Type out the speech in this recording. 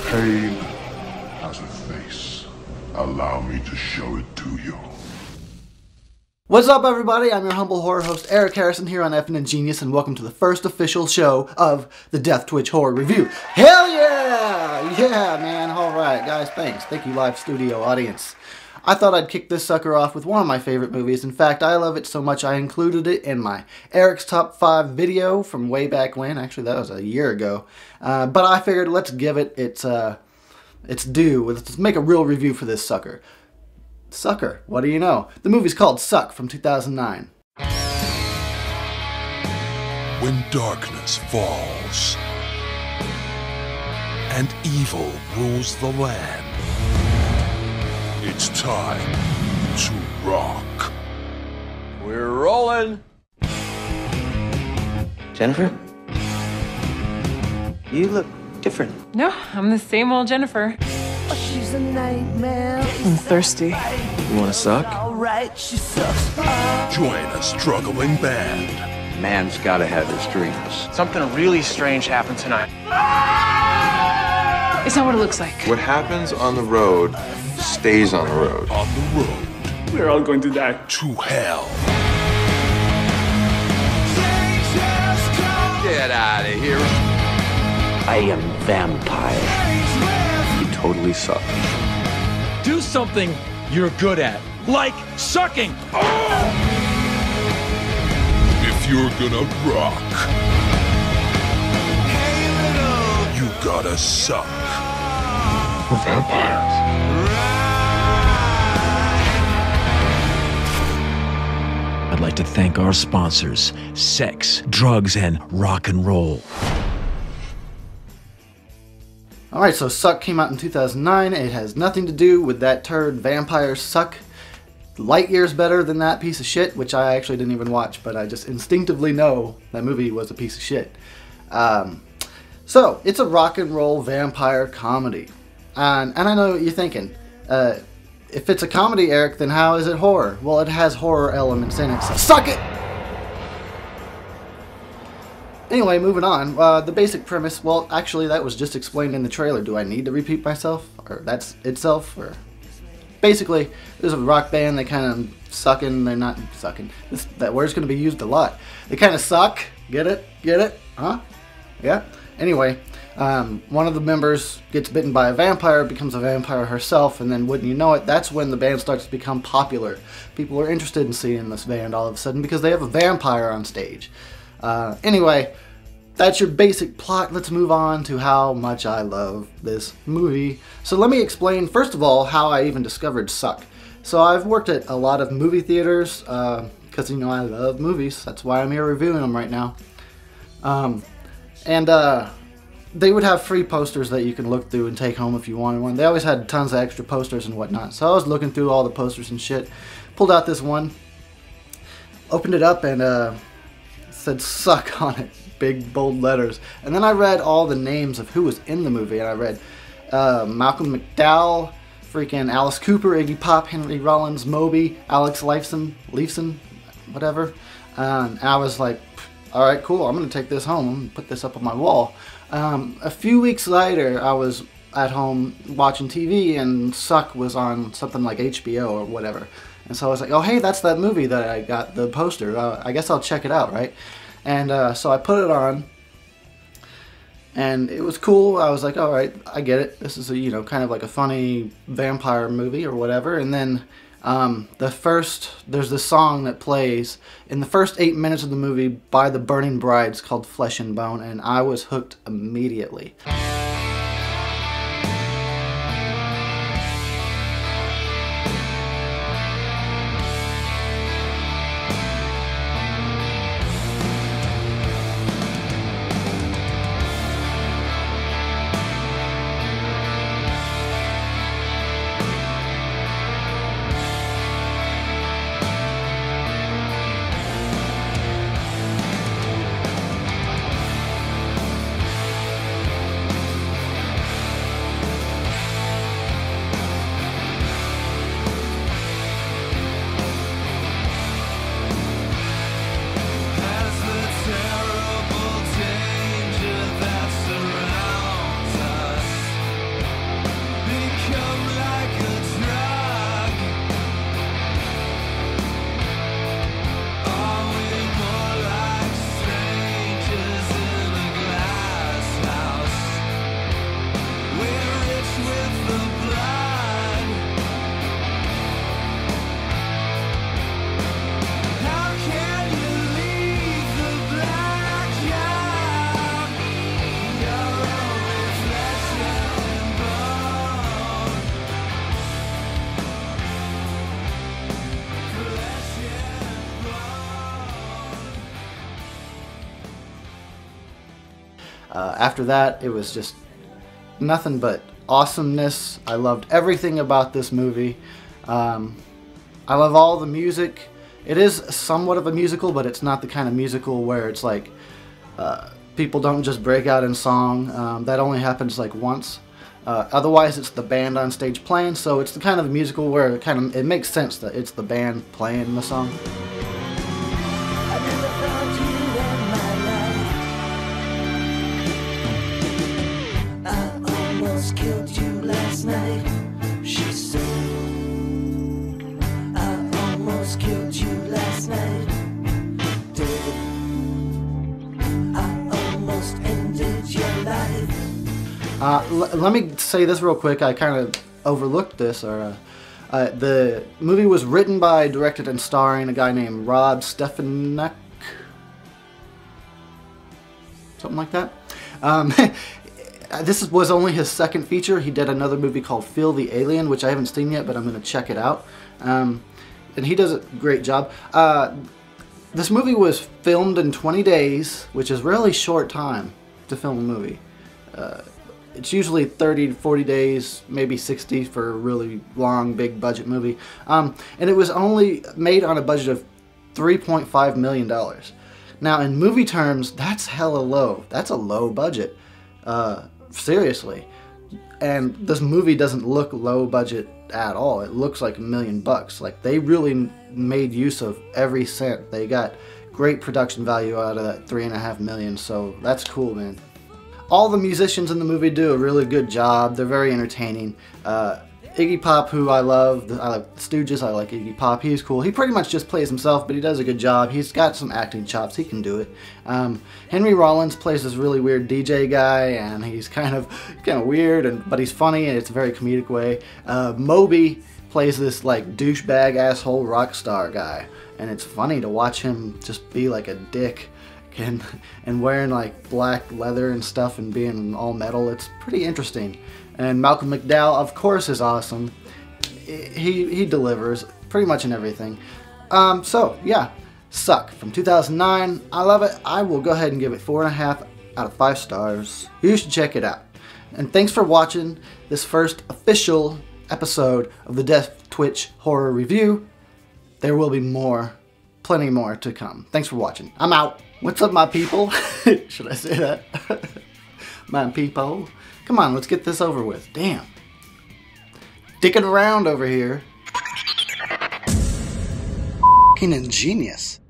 Pain has a face. Allow me to show it to you. What's up, everybody? I'm your humble horror host, Eric Harrison, here on Effin' Ingenious, and welcome to the first official show of the Death Twitch Horror Review. Hell yeah! Yeah, man. Alright, guys, thanks. Thank you, live studio audience. I thought I'd kick this sucker off with one of my favorite movies. In fact, I love it so much I included it in my Eric's Top 5 video from way back when. Actually, that was a year ago. But I figured let's give it its due. Let's make a real review for this sucker. Sucker, what do you know? The movie's called Suck from 2009. When darkness falls and evil rules the land, it's time to rock. We're rolling. Jennifer? You look different. No, I'm the same old Jennifer. She's a nightmare. I'm thirsty. You wanna suck? Alright, she sucks. Join a struggling band. Man's gotta have his dreams. Something really strange happened tonight. It's not what it looks like. What happens on the road stays on the road. On the road We're all going to die. to hell. Get out of here. I am vampire. You totally suck. Do something you're good at, like sucking. If you're gonna rock, you gotta suck. Vampires. I'd like to thank our sponsors, sex, drugs, and rock and roll. Alright, so Suck came out in 2009. It has nothing to do with that turd Vampire Suck. Light years better than that piece of shit, which I actually didn't even watch, but I just instinctively know that movie was a piece of shit. So, it's a rock and roll vampire comedy. And I know what you're thinking. If it's a comedy, Eric, then how is it horror? Well, it has horror elements in it, so suck it! Anyway, moving on. The basic premise, well, actually, that was just explained in the trailer. Do I need to repeat myself? Or that's itself? Or basically, there's a rock band, they kind of sucking, they're not sucking. That word's going to be used a lot. They kind of suck. Get it? Get it? Huh? Yeah? Anyway, one of the members gets bitten by a vampire, becomes a vampire herself, and then wouldn't you know it, that's when the band starts to become popular. People are interested in seeing this band all of a sudden because they have a vampire on stage. Anyway, that's your basic plot. Let's move on to how much I love this movie. So let me explain, first of all, how I even discovered Suck. So I've worked at a lot of movie theaters, because, you know, I love movies. That's why I'm here reviewing them right now. They would have free posters that you can look through and take home if you wanted one. They always had tons of extra posters and whatnot. So I was looking through all the posters and shit, pulled out this one, opened it up, and said Suck on it, big bold letters. And then I read all the names of who was in the movie, and I read Malcolm McDowell, freaking Alice Cooper, Iggy Pop, Henry Rollins, Moby, Alex Leifson, whatever. And I was like, alright, cool, I'm gonna take this home, I'm gonna put this up on my wall. A few weeks later, I was at home watching TV, and Suck was on something like HBO or whatever. And so I was like, oh hey, that's that movie that I got the poster. I guess I'll check it out, right? And so I put it on, and it was cool. I was like, all right, I get it. This is a, you know, kind of like a funny vampire movie or whatever. And then there's this song that plays in the first 8 minutes of the movie by the Burning Brides called Flesh and Bone, and I was hooked immediately. After that, it was just nothing but awesomeness. I loved everything about this movie. I love all the music. It is somewhat of a musical, but it's not the kind of musical where it's like people don't just break out in song. That only happens like once. Otherwise, it's the band on stage playing, so it's the kind of musical where it makes sense that it's the band playing the song. Killed you last night, she said. I almost killed you last night, David. I almost ended your life. Let me say this real quick. I kind of overlooked this. The movie was written by, directed, and starring a guy named Stefaniuk, something like that. This was only his second feature. He did another movie called Feel the Alien, which I haven't seen yet, but I'm going to check it out. And he does a great job. This movie was filmed in 20 days, which is a really short time to film a movie. It's usually 30 to 40 days, maybe 60 for a really long, big budget movie. And it was only made on a budget of $3.5 million. Now, in movie terms, that's hella low. That's a low budget. Seriously. And this movie doesn't look low budget at all. It looks like $1 million bucks. Like, they really made use of every cent. They got great production value out of that $3.5 million, so that's cool, man. All the musicians in the movie do a really good job. They're very entertaining. Iggy Pop, who I love the Stooges, I like Iggy Pop. He's cool. He pretty much just plays himself, but he does a good job. He's got some acting chops. He can do it. Henry Rollins plays this really weird DJ guy, and he's kind of weird, but he's funny, and it's a very comedic way. Moby plays this like douchebag asshole rock star guy, and it's funny to watch him just be like a dick. And wearing like black leather and stuff and being all metal. It's pretty interesting. And Malcolm McDowell, of course, is awesome. He delivers pretty much in everything. So yeah, Suck from 2009. I love it. I will go ahead and give it 4.5 out of 5 stars. You should check it out. And thanks for watching this first official episode of the Death Twitch Horror Review. There will be more, plenty more to come. Thanks for watching. I'm out. What's up, my people? Should I say that? My people. Come on, let's get this over with. Damn. Dicking around over here. F***ing ingenious.